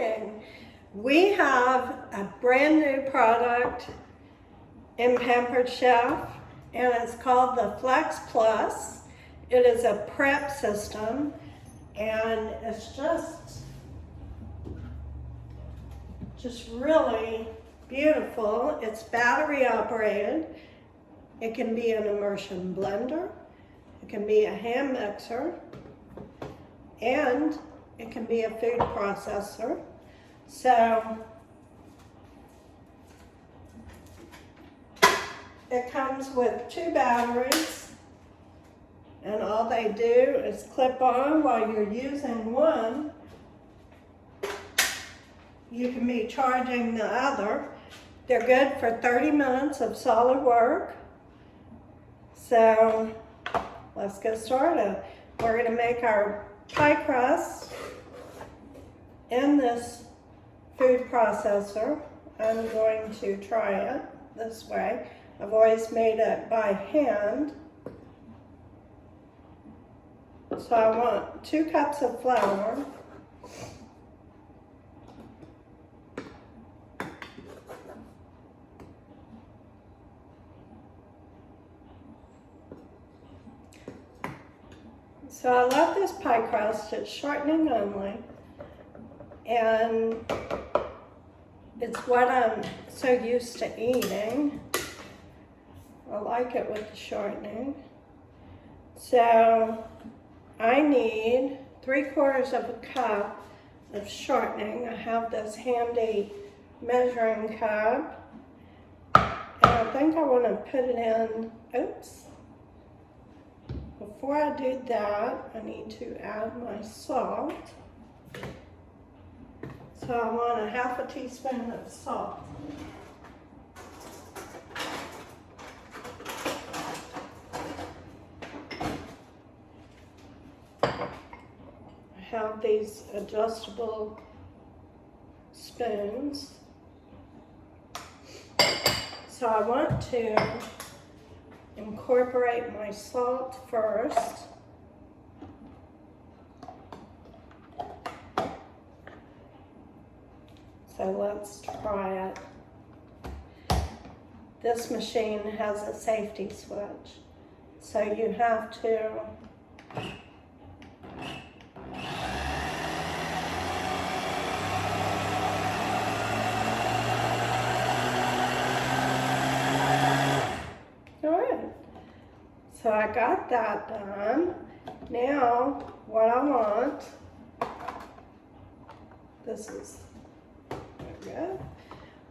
morning. We have a brand new product in Pampered Chef, and it's called the Flex Plus. It is a prep system, and it's just really beautiful. It's battery operated. It can be an immersion blender. It can be a hand mixer, and it can be a food processor. So it comes with 2 batteries, and all they do is clip on while you're using one. You can be charging the other. They're good for 30 minutes of solid work. So let's get started. We're going to make our pie crust in this food processor. I'm going to try it this way. I've always made it by hand. So I want 2 cups of flour. So I love this pie crust. It's shortening only, and it's what I'm so used to eating. I like it with the shortening. So I need 3/4 of a cup of shortening. I have this handy measuring cup, and I think I want to put it in, oops. Before I do that, I need to add my salt. So I want a 1/2 teaspoon of salt. I have these adjustable spoons. So I want to incorporate my salt first. So let's try it. This machine has a safety switch, so you have to So I got that done. Now, what I want, this is, there we go.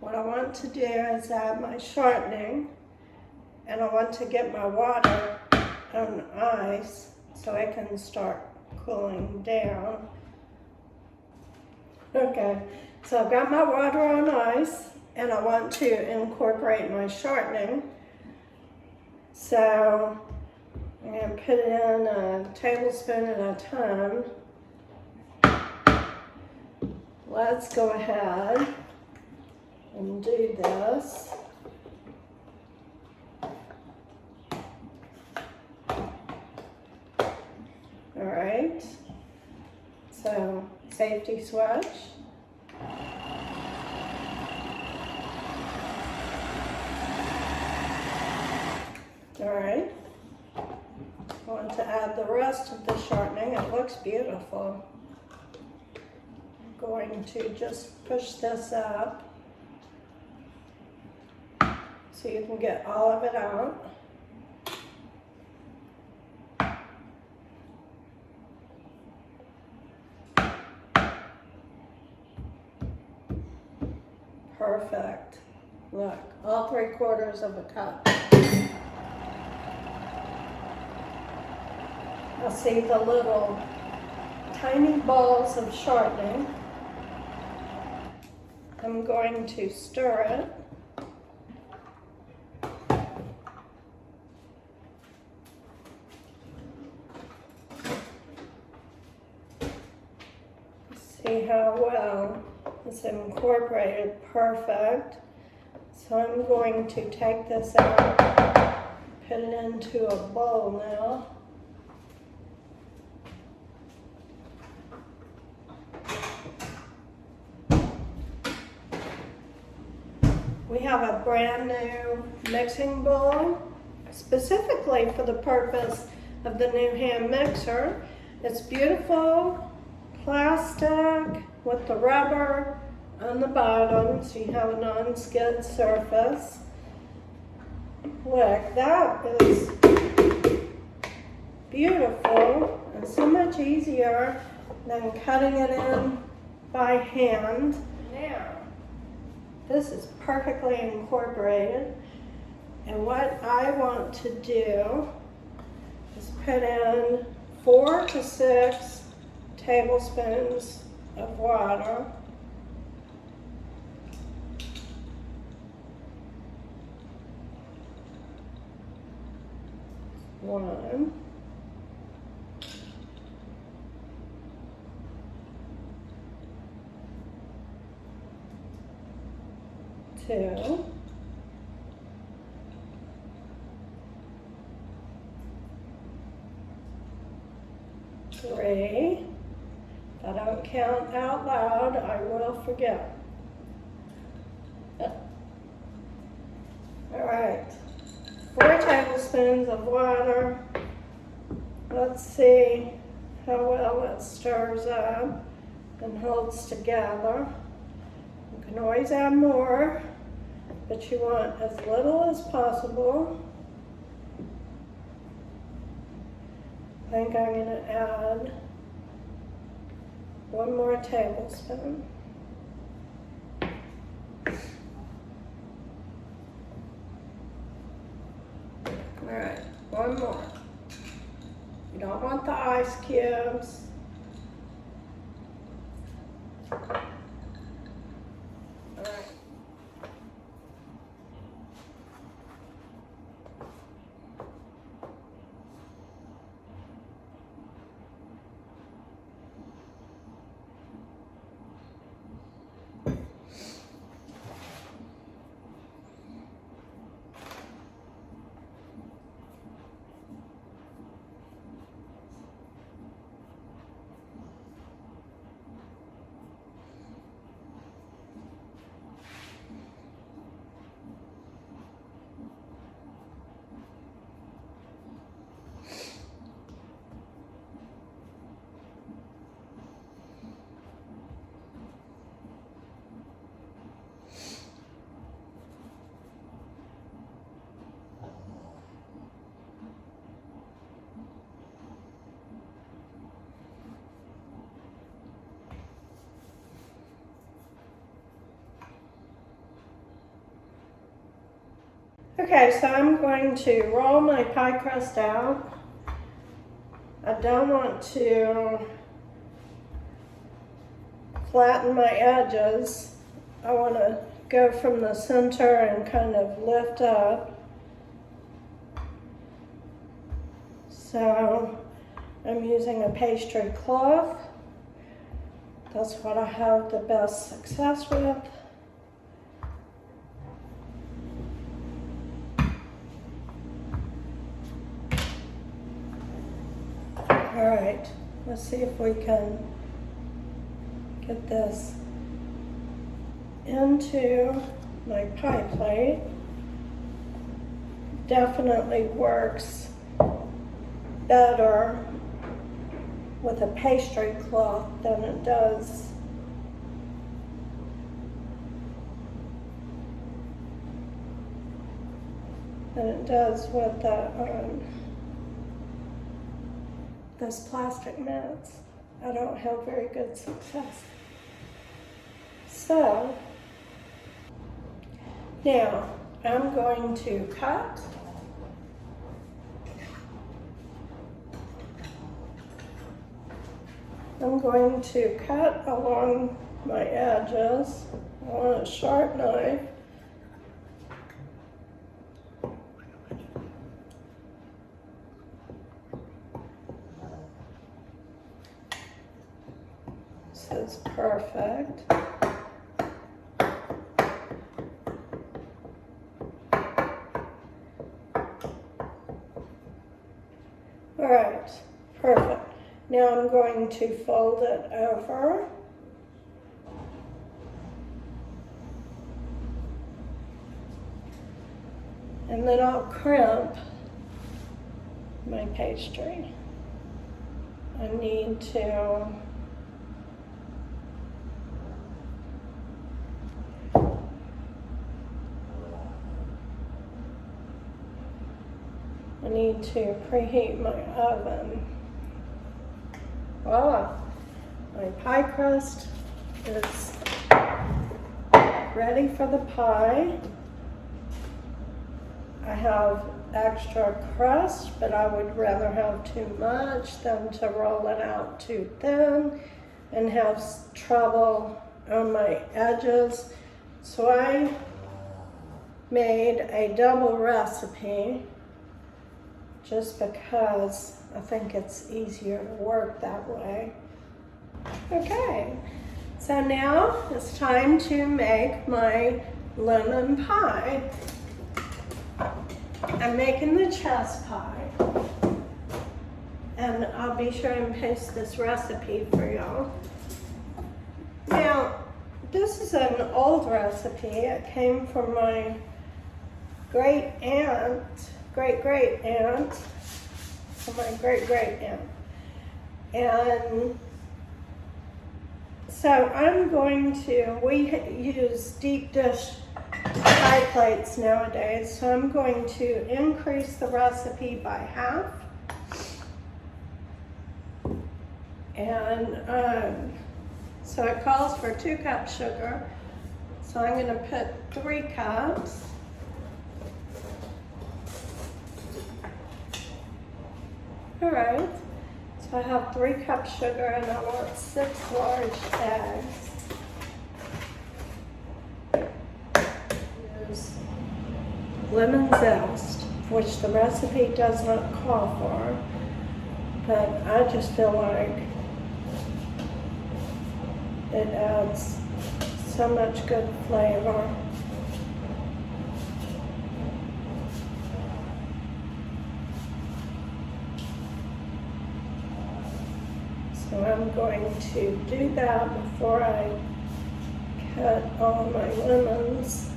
What I want to do is add my shortening, and I want to get my water on ice so it can start cooling down. Okay, so I've got my water on ice, and I want to incorporate my shortening. So I'm going to put it in a tablespoon at a time. Let's go ahead and do this. All right, so safety switch. All right. I want to add the rest of the shortening. It looks beautiful. I'm going to just push this up so you can get all of it out. Perfect. Look, all 3/4 of a cup. I see the little tiny balls of shortening. I'm going to stir it. See how well it's incorporated. Perfect. So I'm going to take this out, put it into a bowl now. We have a brand new mixing bowl specifically for the purpose of the new hand mixer. It's beautiful plastic with the rubber on the bottom, so you have a non-skid surface. Look, that is beautiful and so much easier than cutting it in by hand. Now, this is perfectly incorporated, and what I want to do is put in 4 to 6 tablespoons of water. One. 2. 3. If I don't count out loud, I will forget. All right, 4 tablespoons of water. Let's see how well it stirs up and holds together. You can always add more, but you want as little as possible. I think I'm going to add 1 more tablespoon. All right, 1 more. You don't want the ice cubes. All right. Okay, so I'm going to roll my pie crust out. I don't want to flatten my edges. I want to go from the center and kind of lift up. So I'm using a pastry cloth. That's what I have the best success with. All right, let's see if we can get this into my pie plate. Definitely works better with a pastry cloth than it does with those plastic mats. I don't have very good success. So now I'm going to cut. I'm going to cut along my edges. I want a sharp knife. This is perfect. All right, perfect. Now I'm going to fold it over. And then I'll crimp my pastry. I need to preheat my oven. Voila! My pie crust is ready for the pie. I have extra crust, but I would rather have too much than to roll it out too thin and have trouble on my edges. So I made a double recipe just because I think it's easier to work that way. Okay, so now it's time to make my lemon pie. I'm making the chess pie, and I'll be sure and paste this recipe for y'all. Now, this is an old recipe. It came from my great aunt, great-great-aunt, from my great-great-aunt. And so I'm going to, we use deep dish pie plates nowadays, so I'm going to increase the recipe by half. And so it calls for 2 cups sugar. So I'm going to put 3 cups. All right, so I have 3 cups sugar and I want 6 large eggs. Use lemon zest, which the recipe does not call for, but I just feel like it adds so much good flavor. So I'm going to do that before I cut all my lemons.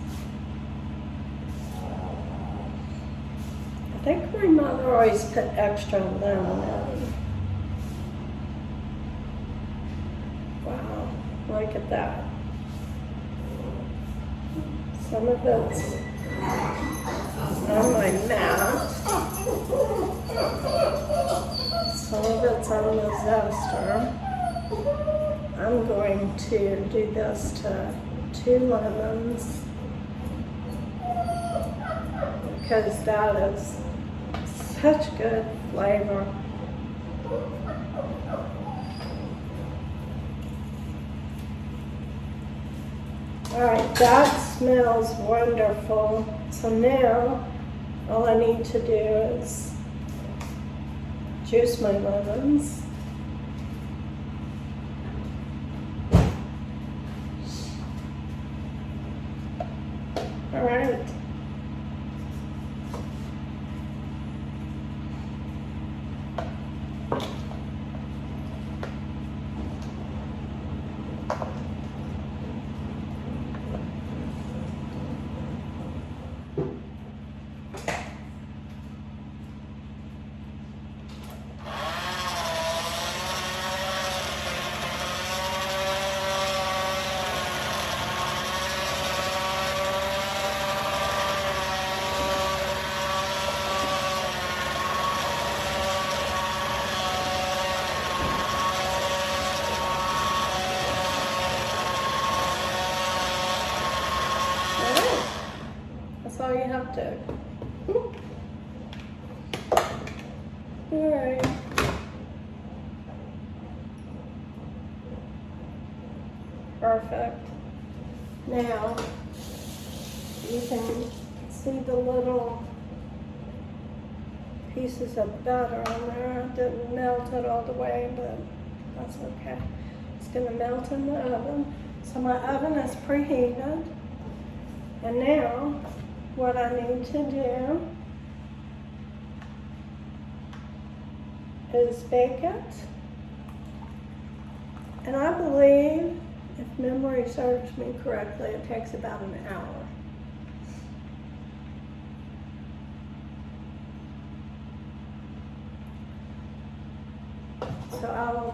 I think my mother always put extra lemon in. Wow, look at that. Some of it's on my mat. Some of it's on the zester. I'm going to do this to 2 lemons because that is such good flavor. All right, that smells wonderful. So now all I need to do is juice my lemons. All right. That's all you have to. All right. Perfect. Now, you can see the little pieces of butter on there. I didn't melt it all the way, but that's okay. It's gonna melt in the oven. So my oven is preheated. And now, what I need to do is bake it. And I believe, if memory serves me correctly, it takes about an hour.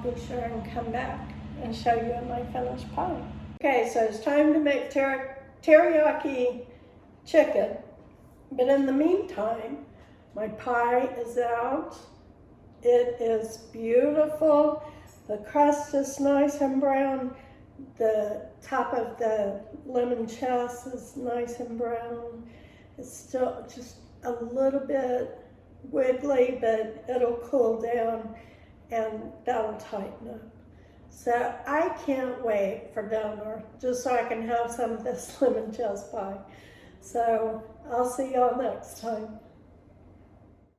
I'll be sure and come back and show you my finished pie. Okay, so it's time to make teriyaki chicken. But in the meantime, my pie is out. It is beautiful. The crust is nice and brown. The top of the limoncello is nice and brown. It's still just a little bit wiggly, but it'll cool down and that'll tighten up. So I can't wait for dinner, just so I can have some of this limoncello pie. So I'll see y'all next time.